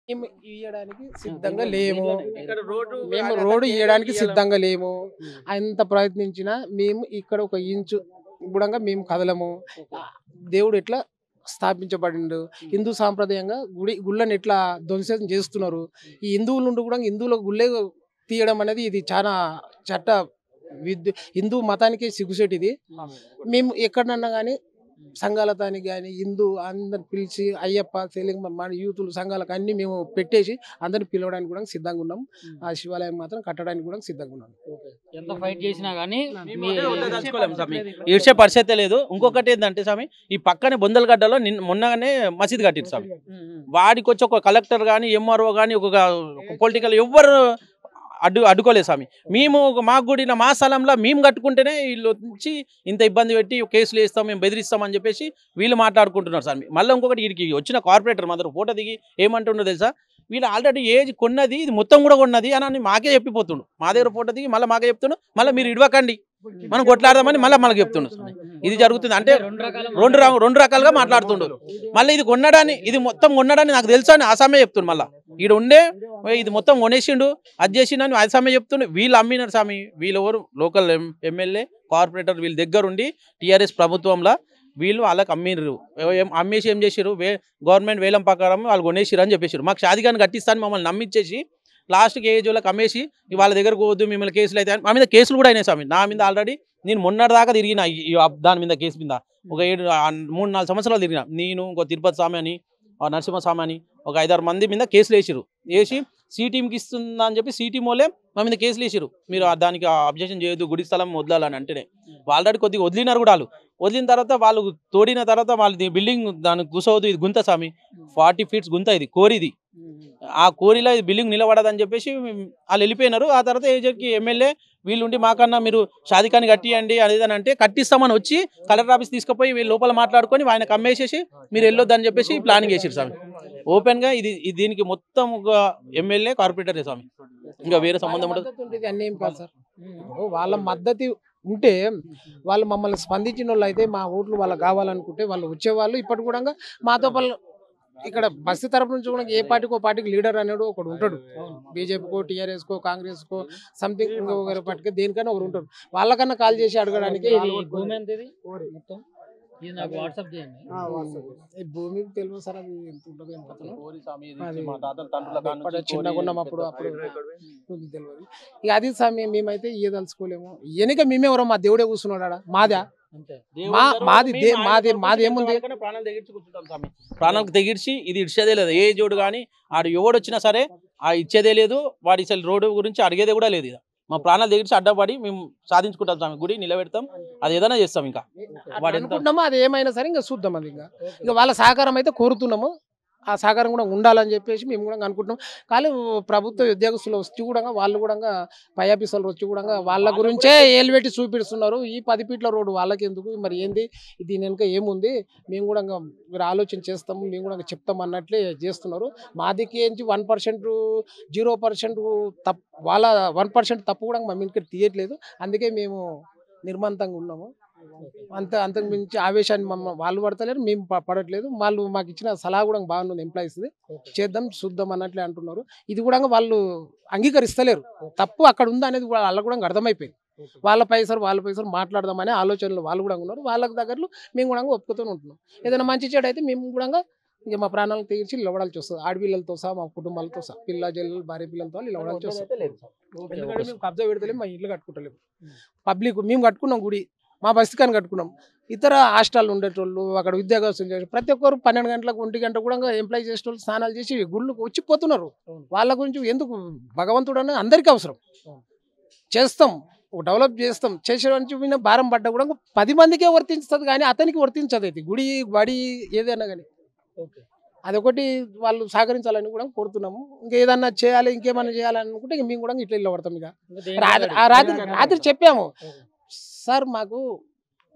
మేము ఇయ్యడానికి సిద్ధంగా లేము. ఇక్కడ రోడ్డు మేము రోడ్డు ఇయ్యడానికి సిద్ధంగా లేము. ఎంత ప్రయత్నించినా మేము ఇక్కడ ఒక ఇంచు గుడంగా మేము కదలము. దేవుడు ఎట్లా స్థాపించబడిండు, హిందూ సాంప్రదాయంగా గుళ్ళని ఎట్లా ధ్వంసం చేస్తున్నారు. ఈ హిందువుల నుండి కూడా హిందువుల గుళ్ళే తీయడం అనేది ఇది చాలా చట్ట హిందూ మతానికి సిగ్గుసేటు. ఇది మేము ఎక్కడన్నా కానీ సంఘాలతానికి కానీ హిందూ అందరిని పిలిచి అయ్యప్ప తెలుగు మన యూతులు సంఘాలకు అన్ని మేము పెట్టేసి అందరిని పిలవడానికి కూడా సిద్ధంగా ఉన్నాం. ఆ శివాలయం మాత్రం కట్టడానికి కూడా సిద్ధంగా ఉన్నాం. ఎంత ఫైట్ చేసినా కానీ ఈడ్చే పరిస్థితి లేదు. ఇంకొకటి ఏంటంటే స్వామి, ఈ పక్కనే బొందలగడ్డలో మొన్నగానే మసీద్ కట్టిరు స్వామి. వాడికి వచ్చి ఒక కలెక్టర్ కానీ ఎంఆర్ఓ కానీ ఒక పొలిటికల్ ఎవ్వరు అడ్డుకోలేదు స్వామి. మేము మా గుడి మా స్థలంలో మేము కట్టుకుంటేనే వీళ్ళు వచ్చి ఇంత ఇబ్బంది పెట్టి కేసులు వేస్తాం, మేము బెదిరిస్తామని చెప్పేసి వీళ్ళు మాట్లాడుకుంటున్నారు స్వామి. మళ్ళీ ఇంకొకటి వీడికి వచ్చిన కార్పొరేటర్ మాత్రం ఫోటో దిగి ఏమంటుండో తెలుసా, వీళ్ళు ఆల్రెడీ ఏజ్ కొన్నది ఇది మొత్తం కూడా కొన్నది అని మాకే చెప్పిపోతుండు. మా దగ్గర ఫోటో దిగి మళ్ళీ మాకే చెప్తుండు, మళ్ళీ మీరు ఇడవకండి మనం కొట్లాడదామని మళ్ళీ మనకు చెప్తుండు. ఇది జరుగుతుంది అంటే రెండు రకాలుగా మాట్లాడుతుండు. మళ్ళీ ఇది కొన్నడాన్ని ఇది మొత్తం కొన్నడాన్ని నాకు తెలుసు అని ఆసామే చెప్తుండు. మళ్ళీ ఈడ ఉండే ఇది మొత్తం కొనేసిండు అది చేసిండు ఆసామే చెప్తుండు. వీళ్ళు అమ్మినారు స్వామి. వీళ్ళెవరు లోకల్ ఎమ్మెల్యే కార్పొరేటర్ వీళ్ళ దగ్గర ఉండి టీఆర్ఎస్ ప్రభుత్వంలో వీళ్ళు వాళ్ళకి అమ్మిర్రు. అమ్మేసి ఏం చేసారు, గవర్నమెంట్ వేలం ప్రకారం వాళ్ళు కొనేసిరు అని చెప్పేసారు. మాకు షాదిగాని కట్టిస్తాను మమ్మల్ని నమ్మించేసి లాస్ట్కి ఏజ్ వాళ్ళకి అమ్మేసి వాళ్ళ దగ్గరకు పోవద్దు మిమ్మల్ని కేసులు అయితే మా మీద కేసులు కూడా అయినాయి స్వామి. నా మీద ఆల్రెడీ నేను మొన్నటిదాకా తిరిగిన దాని మీద కేసు మీద ఒక 3-4 సంవత్సరాలు తిరిగిన. నేను ఇంకో తిరుపతి స్వామి అని నరసింహస్వామి అని ఒక 5-6 మంది మీద కేసులు వేసిరు. వేసి సి టీంకి ఇస్తుందా అని చెప్పి సి టీం వాళ్ళే మా మీద కేసులు వేసిరు. మీరు దానికి అబ్జెక్షన్ చేయొద్దు, గుడి స్థలం వదలాలని అంటేనే ఆల్రెడీ కొద్దిగా వదిలినారు కూడా. వాళ్ళు వదిలిన తర్వాత వాళ్ళు తోడిన తర్వాత వాళ్ళు బిల్డింగ్ దానికి కూసవద్దు, ఇది గుంత స్వామి 40 ఫీట్స్ గుంత, ఇది కోరిది. ఆ కోరిలో ఇది బిల్డింగ్ నిలబడదని చెప్పేసి వాళ్ళు వెళ్ళిపోయినారు. ఆ తర్వాత ఏజెడ్కి ఎమ్మెల్యే వీళ్ళుండి మాకన్నా మీరు షాదికాని కట్టియండి అనేదని అంటే కట్టిస్తామని వచ్చి కలెక్టర్ ఆఫీస్ తీసుకుపోయి వీళ్ళు లోపల మాట్లాడుకొని ఆయన కమ్మేసేసి మీరు వెళ్ళొద్దని చెప్పేసి ప్లానింగ్ చేసారు స్వామి. ఓపెన్గా ఇది దీనికి మొత్తం ఒక ఎమ్మెల్యే కార్పొరేటర్ స్వామి, ఇంకా వేరే సంబంధం ఉంటుంది. అన్నీ ఏం కాదు సార్. వాళ్ళ మద్దతు ఉంటే వాళ్ళు మమ్మల్ని స్పందించిన వాళ్ళు అయితే మా ఓట్లు వాళ్ళకి కావాలనుకుంటే వాళ్ళు వచ్చేవాళ్ళు. ఇప్పటి కూడా మాతో వాళ్ళు ఇక్కడ బస్సు తరపు నుంచి కూడా ఏ పార్టీకి లీడర్ అనేడు ఒకడు ఉంటాడు. బీజేపీకో టీఆర్ఎస్కో కాంగ్రెస్కో సంథింగ్ ఇంకొకరి పార్టీకి దేనికైనా ఒకరు ఉంటారు. వాళ్ళకన్నా కాల్ చేసి అడగడానికి భూమి తెలియదు సార్. అది ఎంత ఉంటుంది చిన్నగా ఉన్నాం అప్పుడు తెలియదు. ఇక అది సమయం మేమైతే ఇయ్యదలుచుకోలేము. వెనుక మేమెవరో మా దేవుడే కూర్చున్నాడా మాదా మాది ఏముంది. ప్రాణాలకు తెగిర్చి ఇది ఇచ్చేదే లేదు. ఏ జోడు కానీ ఆడు ఎవడు వచ్చినా సరే ఆ ఇచ్చేదే లేదు. వాడి అసలు రోడ్డు గురించి అడిగేదే కూడా లేదు. మా ప్రాణాలు తెగిర్చి అడ్డపడి మేము సాధించుకుంటాం స్వామి. గుడి నిలబెడతాం, అది ఏదైనా చేస్తాం. ఇంకా వాడు అనుకుంటున్నామో అది ఏమైనా సరే ఇంకా చూద్దాం. అది ఇంకా వాళ్ళ సహకారం అయితే కోరుతున్నాము. ఆ సహకారం కూడా ఉండాలని చెప్పేసి మేము కూడా అనుకుంటున్నాం. కానీ ప్రభుత్వ ఉద్యోగస్తులు వచ్చి కూడా వాళ్ళు కూడా పై ఆఫీసర్లు వచ్చి కూడా వాళ్ళ గురించే ఏలు పెట్టి చూపిస్తున్నారు. ఈ 10 ఫీట్ల రోడ్డు వాళ్ళకి ఎందుకు, మరి ఏంది దీని వెనుక ఏముంది, మేము కూడా మీరు ఆలోచన చేస్తాము, మేము కూడా చెప్తాం అన్నట్లే చేస్తున్నారు. మాదికి ఏంచి 1% 0% తప్పు, వాళ్ళ 1% తప్పు కూడా మా ఇంటికి తీయట్లేదు. అందుకే మేము నిర్మంతంగా ఉన్నాము. అంతకు మించి ఆవేశాన్ని వాళ్ళు పడతలేరు, మేము పడట్లేదు. వాళ్ళు మాకు ఇచ్చిన సలహా కూడా బాగుంది. ఎంప్లాయీస్ చేద్దాం చూద్దాం అన్నట్లే అంటున్నారు. ఇది కూడా వాళ్ళు అంగీకరిస్తలేరు. తప్పు అక్కడ ఉందా అనేది వాళ్ళకు కూడా అర్థమైపోయింది. వాళ్ళ పైసలు మాట్లాడదామనే ఆలోచనలు వాళ్ళు కూడా ఉన్నారు. వాళ్ళ దగ్గరలో మేము కూడా ఒప్పుకుతూనే ఉంటున్నాం. ఏదైనా మంచి చెడు అయితే మేము కూడా ఇంకా మా ప్రాణాలను తీర్చి నిలబడాల్సి వస్తుంది. ఆడపిల్లలతో సహా మా కుటుంబాలతో సహా పిల్ల జల్లు భార్య పిల్లలతో నిలబడాల్సి వస్తుంది. ఎందుకంటే మేము కబ్జా పెడతలేము, మా ఇల్లు కట్టుకుంటలేము. పబ్లిక్ మేము కట్టుకున్నాం గుడి, మా బస్తీకాని కట్టుకున్నాం. ఇతర హాస్టల్ ఉండేటోళ్ళు అక్కడ ఉద్యోగస్తులు చేసి ప్రతి ఒక్కరు 12 గంటలకు 1 గంట కూడా ఎంప్లాయ్ చేసేటోళ్ళు స్నానాలు చేసి గుళ్ళకు వచ్చిపోతున్నారు. వాళ్ళ గురించి ఎందుకు, భగవంతుడు అనేది అందరికీ అవసరం. చేస్తాం, డెవలప్ చేస్తాం. చేసేవానికి భారం పడ్డా కూడా 10 మందికే వర్తించుతుంది కానీ అతనికి వర్తించదు. అది గుడి బడి ఏదైనా కానీ అదొకటి వాళ్ళు సహకరించాలని కూడా కోరుతున్నాము. ఇంకా ఏదన్నా చేయాలి, ఇంకేమన్నా చేయాలనుకుంటే మేము కూడా ఇట్లా ఇల్లు పడతాం. ఇక రాత్రి చెప్పాము సార్, మాకు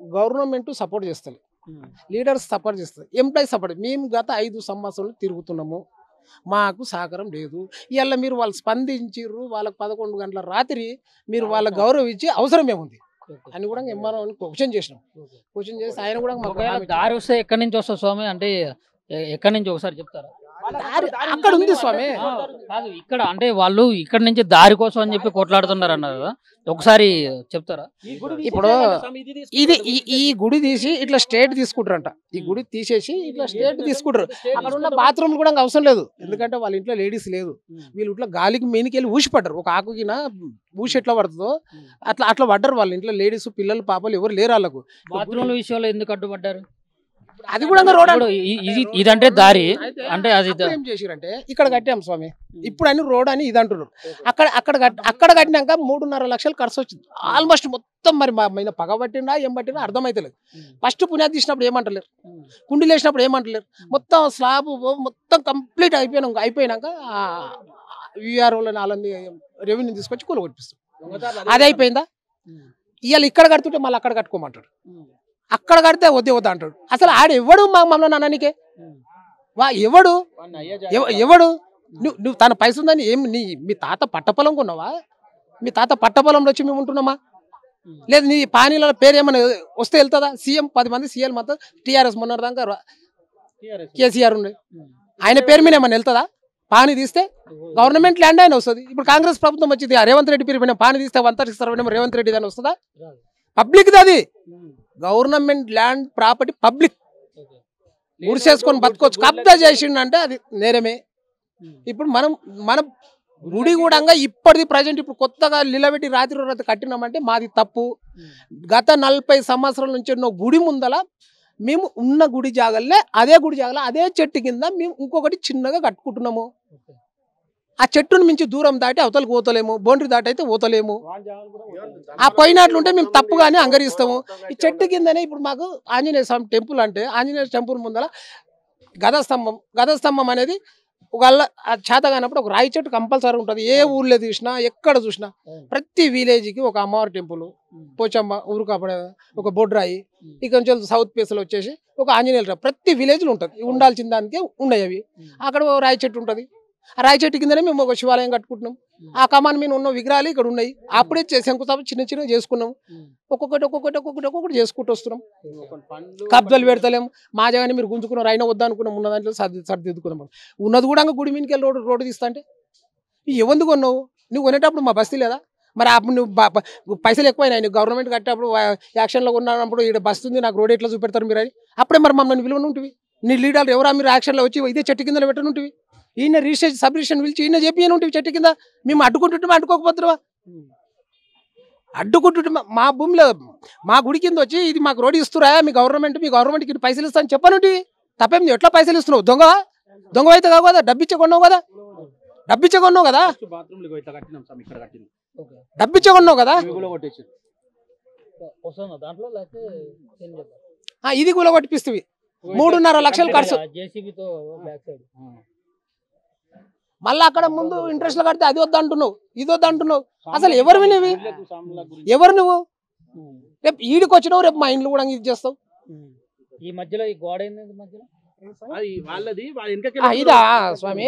గవర్నమెంట్ సపోర్ట్ చేస్తుంది, లీడర్స్ సపోర్ట్ చేస్తుంది, ఎంప్లాయీస్ సపోర్ట్. మేము గత 5 సంవత్సరాలు తిరుగుతున్నాము, మాకు సహకారం లేదు. ఇవాళ మీరు వాళ్ళు స్పందించిర్రు, వాళ్ళకి 11 గంటల రాత్రి మీరు వాళ్ళ గౌరవం ఇచ్చి అవసరం ఏముంది అని కూడా ఎంఆర్ఓ క్వశ్చన్ చేసినాం. క్వశ్చన్ చేసి ఆయన కూడా దారి వస్తే ఎక్కడి నుంచి వస్తుంది స్వామి, అంటే ఎక్కడి నుంచి ఒకసారి చెప్తారా? దారి అక్కడ ఉంది స్వామి. కాదు ఇక్కడ అంటే వాళ్ళు ఇక్కడ నుంచి దారి కోసం అని చెప్పి కొట్లాడుతున్నారు అన్నారు కదా, ఒకసారి చెప్తారా? ఇప్పుడు ఈ గుడి తీసి ఇట్లా స్టేట్ తీసుకుంటారంట. ఈ గుడి తీసేసి ఇట్లా స్టేట్ తీసుకుంటారు. అక్కడ ఉన్న బాత్రూమ్ కూడా అవసరం లేదు, ఎందుకంటే వాళ్ళ ఇంట్లో లేడీస్ లేదు. వీళ్ళు ఇట్లా గాలికి మీనికెళ్ళి ఊసి పడ్డారు. ఒక ఆకుకిన ఊసి ఎట్లా పడుతుందో అట్లా అట్లా పడ్డారు. వాళ్ళ ఇంట్లో లేడీస్ పిల్లలు పాపలు ఎవరు లేరు వాళ్ళకు. బాత్రూమ్ల విషయంలో ఎందుకు అడ్డుపడ్డారు? అది కూడా రోడ్ ఇప్పుడు ఇదంటే దారి అంటే అది ఏం చేసిరంటే ఇక్కడ కట్టాం స్వామి, ఇప్పుడు అని రోడ్ అని ఇది అంటున్నారు. అక్కడ కట్టినాక 3.5 లక్షలు ఖర్చు వచ్చింది ఆల్మోస్ట్ మొత్తం. మరి మా మీద పగ పట్టిండా ఏం పట్టినా అర్థమైతలేదు. ఫస్ట్ పునాది తీసినప్పుడు ఏమంటలేరు, కుండీలు వేసినప్పుడు ఏమంటలేరు. మొత్తం స్లాబ్ మొత్తం కంప్లీట్ అయిపోయినాక విఆర్ఓలో 4 రెవెన్యూ తీసుకొచ్చి కూలగొట్టిస్తాం. అది అయిపోయిందా? ఇవాళ ఇక్కడ కడుతుంటే మళ్ళీ అక్కడ కట్టుకోమంటాడు. అక్కడ కడితే వద్దే వద్దా అంటాడు. అసలు ఆడు ఎవడు మమ్మల్ని అన్నానికే ఎవడు నువ్వు తన పైసలు ఉందని ఏం మీ తాత పట్టపొలం కొన్నావా? మీ తాత పట్టపొలంలో వచ్చి మేము ఉంటున్నామా? లేదు నీ పానీల పేరు ఏమైనా వస్తే వెళ్తుందా? సీఎం 10 మంది సీఎం మొత్తం టీఆర్ఎస్ మొన్నదాకా కేసీఆర్ ఉండే, ఆయన పేరు మీద ఏమైనా వెళ్తుందా? పానీ తీస్తే గవర్నమెంట్ ల్యాండ్ అయినా వస్తుంది. ఇప్పుడు కాంగ్రెస్ ప్రభుత్వం వచ్చింది, రేవంత్ రెడ్డి పేరు మీద పానీ తీస్తే వంతరిస్తారో రేవంత్ రెడ్డి దాన్ని వస్తుందా? పబ్లిక్ది అది. గవర్నమెంట్ ల్యాండ్ ప్రాపర్టీ పబ్లిక్ ఊరిసేసుకొని బతుకోవచ్చు. కబ్జా చేసిండంటే అది నేరమే. ఇప్పుడు మనం గుడి కూడా ఇప్పటిది ప్రజెంట్ ఇప్పుడు కొత్తగా నిలబెట్టి రాత్రి కట్టినామంటే మాది తప్పు. గత 40 సంవత్సరాల నుంచి ఉన్న గుడి ముందల మేము ఉన్న గుడి జాగల్లే అదే గుడి జాగల అదే చెట్టు కింద మేము ఇంకొకటి చిన్నగా కట్టుకుంటున్నాము. ఆ చెట్టును మించి దూరం దాటి అవతలకు పోతలేము, బౌండరీ దాటి అయితే పోతలేము. ఆ పోయినట్లుంటే మేము తప్పుగానే అంగరిస్తాము. ఈ చెట్టు కిందనే ఇప్పుడు మాకు ఆంజనేయ స్వామి టెంపుల్ అంటే ఆంజనేయ టెంపుల్ ముందర గదస్తంభం అనేది ఒకళ్ళ చేత కానప్పుడు ఒక రాయి చెట్టు కంపల్సరీ ఉంటుంది. ఏ ఊర్లో చూసినా ఎక్కడ చూసినా ప్రతి విలేజ్కి ఒక అమ్మవారి టెంపుల్, పోచమ్మ ఊరు కాపాడే ఒక బొడ్రాయి, ఇక నుంచి సౌత్ ఫేస్లో వచ్చేసి ఒక ఆంజనేయులు ప్రతి విలేజ్లో ఉంటుంది. ఉండాల్సిన దానికే ఉన్నాయి అవి. అక్కడ ఒక రాయి చెట్టు ఉంటుంది. ఆ రాయి చెట్టు కిందనే మేము ఒక శివాలయం కట్టుకుంటున్నాం. ఆ కమాన్ మీద ఉన్న విగ్రహాలు ఇక్కడ ఉన్నాయి. అప్పుడే శంకుస్థాపన చిన్న చేసుకున్నాం. ఒక్కొక్కటి చేసుకుంటూ వస్తున్నాం. కబ్జాలు పెడతలేము. మా జగానే మీరు గుంజుకున్నారు, అయినా వద్దా అనుకున్నాం. ఉన్న దాంట్లో సర్దిద్దుకున్నాం. ఉన్నది కూడా గుడి మీదకి వెళ్ళి రోడ్డు తీస్తా అంటే ఎవరు కొన్నావు? నువ్వు కొనేటప్పుడు మా బస్తీ లేదా? మరి అప్పుడు నువ్వు పైసలు ఎక్కువైనా నువ్వు గవర్నమెంట్ కట్టేటప్పుడు యాక్షన్లో ఉన్నప్పుడు ఇక్కడ బస్తీ ఉంది నాకు రోడ్ ఎట్లా చూపెడతారు మీరు అని అప్పుడే మరి మమ్మల్ని విలువను ఉంటుంది. నీ లీడర్లు ఎవరా మీరు యాక్షన్లో వచ్చి ఇదే చెట్టు కింద పెట్టనుంటివి. ఈయన రిజిస్ట్రేషన్ సబ్ రిజిస్ట్రేషన్ పిలిచి ఈయన చెప్పి ఉంటుంది చెట్టు కింద. మేము అడ్డుకుంటుంటే అడ్డుకోకపోతున్నావా? అడ్డుకుంటుంటే మా భూమిలో మా గుడి కింద వచ్చి ఇది మాకు రోడ్డు ఇస్తురా మీ గవర్నమెంట్కి పైసలు ఇస్తా అని చెప్పనుంటి. తప్పేం నువ్వు ఎట్లా పైసలు ఇస్తున్నావు? దొంగ అయితే కావు కదా, డబ్బిచ్చే కొన్నావు కదా, డబ్బిచ్చే కొన్నావు కదా. ఇది కూడా కొట్టిపిస్తుంది. 3.5 లక్షలు ఖర్చు. మళ్ళీ అక్కడ ముందు ఇంట్రెస్ట్ కడితే అది వద్దు అంటున్నావు, ఇది వద్దు అంటున్నావు. అసలు ఎవరు వినేవి? ఎవరు నువ్వు? రేపు ఈడికి వచ్చినావు, రేపు మా ఇంట్లో కూడా ఇది చేస్తావు. ఈ మధ్యలో ఈ గోడ ఇదా స్వామి?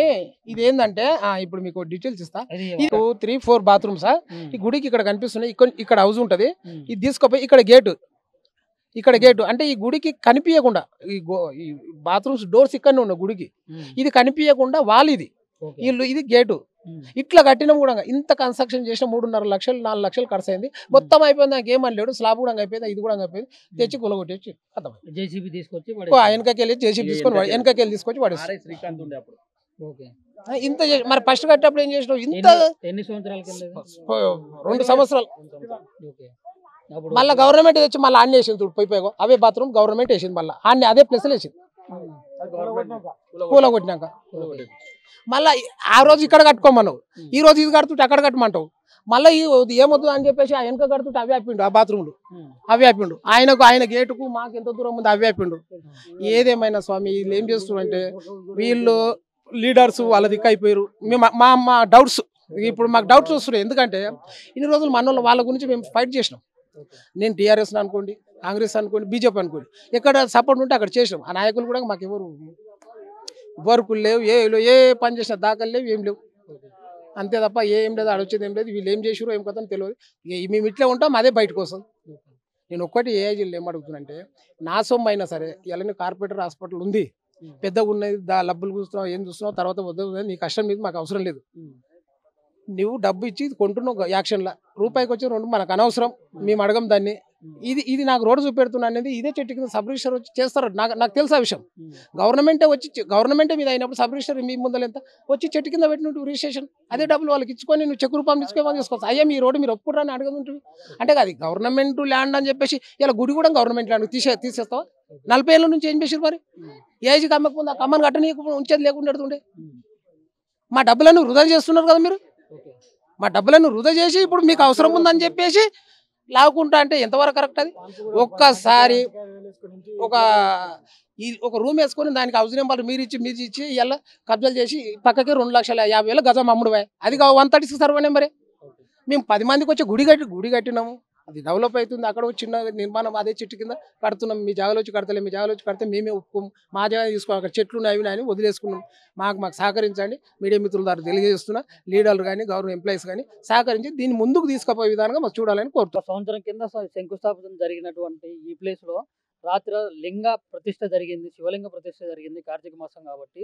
ఇది ఏంటంటే ఇప్పుడు మీకు డీటెయిల్స్ ఇస్తా. 2, 3, 4 బాత్రూమ్స్ ఈ గుడికి ఇక్కడ కనిపిస్తున్నాయి. ఇక్కడ హౌస్ ఉంటది. ఇది తీసుకోపోయి ఇక్కడ గేటు అంటే ఈ గుడికి కనిపించకుండా ఈ బాత్రూమ్స్ డోర్స్ ఇక్కడనే ఉన్న గుడికి ఇది కనిపించకుండా వాళ్ళు ఇల్లు ఇది గేటు ఇట్లా కట్టిన కూడా ఇంత కన్స్ట్రక్షన్ చేసిన 3.5 లక్షలు 4 లక్షలు ఖర్చు అయింది. మొత్తం అయిపోయింది. నాకు ఏమనలేడు. స్లాబ్ కూడా అయిపోయింది, ఇది కూడా అయిపోయింది. తెచ్చి కొలగొట్టేసి జేసీబీ తీసుకొచ్చి వెనకకెళ్ళి జేసీబీ తీసుకొచ్చి వాడు ఇంత మరి ఫస్ట్ కట్టేటప్పుడు ఏం చేసినావు? ఇంత ఎన్ని సంవత్సరాల 2 సంవత్సరాలు. మళ్ళీ గవర్నమెంట్ తెచ్చి మళ్ళీ ఆన్ని వేసింది. పోయిపోయాగో అవే బాత్రూమ్ గవర్నమెంట్ వేసింది. మళ్ళీ ఆన్ని అదే ప్లేస్లో వేసింది. కూలగొట్టినాక మళ్ళీ ఆ రోజు ఇక్కడ కట్టుకోమన్నావు, ఈ రోజు ఇది కడుతుంటే అక్కడ కట్టమంటావు. మళ్ళీ ఏమొద్దు అని చెప్పేసి ఆ వెనక కడుతుంటే అవి ఆపిండు. ఆ బాత్రూమ్లు అవి ఆపిండు. ఆయన గేటుకు మాకు ఎంత దూరం ఉంది అవి ఆపిండు. ఏదేమైనా స్వామి వీళ్ళు ఏం చేస్తున్నారంటే వీళ్ళు లీడర్స్ వాళ్ళ దిక్కు అయిపోయారు. మేము మా డౌట్స్ ఇప్పుడు మాకు డౌట్స్ వస్తున్నాయి. ఎందుకంటే ఇన్ని రోజులు మన వాళ్ళ గురించి మేము ఫైట్ చేసినాం. నేను టీఆర్ఎస్ అనుకోండి, కాంగ్రెస్ అనుకోండి, బీజేపీ అనుకోండి, ఎక్కడ సపోర్ట్ ఉంటే అక్కడ చేసినాం. ఆ నాయకులు కూడా మాకు ఎవరు వర్కులు లేవు, ఏ పని చేసిన దాఖలు లేవు, ఏం లేవు. అంతే తప్ప ఏం లేదు, ఆడొచ్చేది ఏం లేదు. వీళ్ళు ఏం చేసారో ఏం కథని తెలియదు. మేము ఇట్లా ఉంటాం, అదే బయటకు వస్తుంది. నేను ఒక్కటి ఏఐజీలు ఏం అడుగుతున్నానంటే నా సొమ్ము అయినా సరే ఇలా కార్పొరేటర్ హాస్పిటల్ ఉంది, పెద్దగా ఉన్నది లబ్బులు చూస్తున్నావు ఏం చూస్తున్నావు తర్వాత వద్దు నీ కష్టం మీద మాకు అవసరం లేదు. నువ్వు డబ్బు ఇచ్చి కొంటున్నావు యాక్షన్లో రూపాయికి వచ్చి 2 మనకు అనవసరం మేము అడగం దాన్ని. ఇది నాకు రోడ్డు చూపెడుతున్నా అనేది ఇదే చెట్టు కింద సబ్ రిజిస్టర్ వచ్చి చేస్తారు. నాకు తెలుసా విషయం. గవర్నమెంటే మీద అయినప్పుడు సబ్ రిజిస్టర్ మీ ముందర ఎంత వచ్చి చెట్టు కింద పెట్టినట్టు రిజిస్ట్రేషన్ అదే డబ్బులు వాళ్ళకి ఇచ్చుకొని నువ్వు చెక్ రూపం తీసుకోవచ్చు. అయ్యా మీ రోడ్డు మీరు ఒప్పుకుంటారని అడగదుంటుంది అంటే అది గవర్నమెంట్ ల్యాండ్ అని చెప్పేసి ఇలా గుడి కూడా గవర్నమెంట్ ల్యాండ్ తీసేస్తావా? 40 ఏళ్ళ నుంచి ఏం చేసారు మరి? ఏజ్కి అమ్మకముందు ఆ కమ్మని కట్టని ఉంచేది లేకుండా ఎడుతుండే. మా డబ్బులను వృధా చేస్తున్నారు కదా మీరు. మా డబ్బులను వృధా చేసి ఇప్పుడు మీకు అవసరం ఉందని చెప్పేసి లాగుకుంటా అంటే ఎంతవరకు కరెక్ట్ అది? ఒక్కసారి ఒక రూమ్ వేసుకొని దానికి హౌస్ నెంబర్ మీరు ఇచ్చి ఇలా కబ్జాలు చేసి పక్కకి 2,50,000 గజం అమ్ముడు. అది 136 సర్వే నెంబరే. మేము 10 మందికి వచ్చి గుడి కట్టినాము. అది డెవలప్ అవుతుంది. అక్కడ చిన్న నిర్మాణం అదే చెట్టు కింద కడుతున్నాం. మీ జాగాలో వచ్చి కడతలే, మీ జాగాలో వచ్చి కడితే మేమే ఒప్పుకోము. మా జాగా తీసుకోవాలి. అక్కడ చెట్లు ఉన్నాయి అని వదిలేసుకున్నాం. మాకు సహకరించండి. మీడియా మిత్రుల ద్వారా తెలియజేస్తున్నా. లీడర్లు కానీ గవర్నమెంట్ ఎంప్లాయీస్ కానీ సహకరించి దీన్ని ముందుకు తీసుకుపోయే విధానంగా మాకు చూడాలని కోరుతున్నాం. సంవత్సరం కింద శంకుస్థాపన జరిగినటువంటి ఈ ప్లేస్ లో రాత్రి లింగ ప్రతిష్ఠ జరిగింది, శివలింగ ప్రతిష్ఠ జరిగింది కార్తీక మాసం కాబట్టి.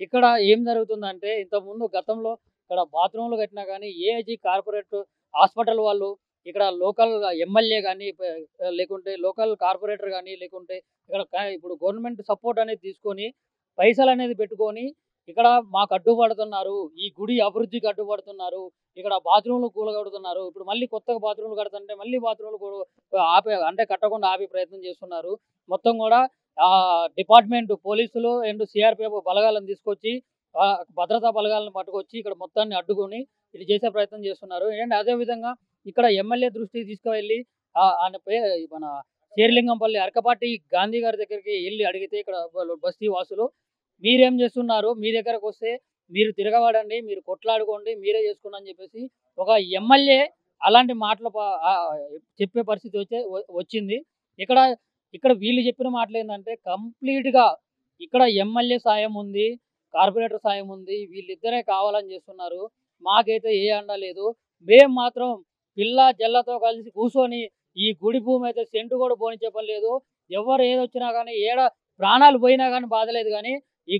ఇక్కడ ఏం జరుగుతుందంటే ఇంతకుముందు గతంలో ఇక్కడ బాత్రూమ్లు కట్టినా కానీ ఏఐజీ కార్పొరేట్ హాస్పిటల్ వాళ్ళు ఇక్కడ లోకల్ ఎమ్మెల్యే కానీ లేకుంటే లోకల్ కార్పొరేటర్ కానీ లేకుంటే ఇక్కడ ఇప్పుడు గవర్నమెంట్ సపోర్ట్ అనేది తీసుకొని పైసలు అనేది పెట్టుకొని ఇక్కడ మాకు అడ్డుపడుతున్నారు, ఈ గుడి అభివృద్ధికి అడ్డుపడుతున్నారు, ఇక్కడ బాత్రూమ్లు కూలగొడుతున్నారు. ఇప్పుడు మళ్ళీ కొత్తగా బాత్రూమ్లు కడుతుంటే మళ్ళీ బాత్రూమ్లు అంటే కట్టకుండా ఆపే ప్రయత్నం చేస్తున్నారు. మొత్తం కూడా డిపార్ట్మెంట్ పోలీసులు అండ్ సిఆర్పిఎఫ్ బలగాలను తీసుకొచ్చి భద్రతా బలగాలను పట్టుకొచ్చి ఇక్కడ మొత్తాన్ని అడ్డుకొని ఇది చేసే ప్రయత్నం చేస్తున్నారు. అండ్ అదేవిధంగా ఇక్కడ ఎమ్మెల్యే దృష్టికి తీసుకువెళ్ళి ఆయన మన శేర్లింగంపల్లి అరకపాటి గాంధీ గారి దగ్గరికి వెళ్ళి అడిగితే ఇక్కడ బస్తీ వాసులు మీరేం చేస్తున్నారు, మీ దగ్గరకు వస్తే మీరు తిరగబడండి, మీరు కొట్లాడుకోండి, మీరే చేసుకోండి అని చెప్పేసి ఒక ఎమ్మెల్యే అలాంటి మాటలు చెప్పే పరిస్థితి వచ్చింది. ఇక్కడ వీళ్ళు చెప్పిన మాటలు ఏంటంటే కంప్లీట్గా ఇక్కడ ఎమ్మెల్యే సాయం ఉంది, కార్పొరేటర్ సాయం ఉంది, వీళ్ళిద్దరే కావాలని చేస్తున్నారు. మాకైతే ఏ అండ లేదు. మేము మాత్రం పిల్ల జల్లతో కలిసి కూర్చొని ఈ గుడి భూమి అయితే సెంటు కూడా పోని చెప్పలేదు. ఎవరు ఏదొచ్చినా కానీ ఏడ ప్రాణాలు పోయినా కానీ బాధలేదు. కానీ ఈ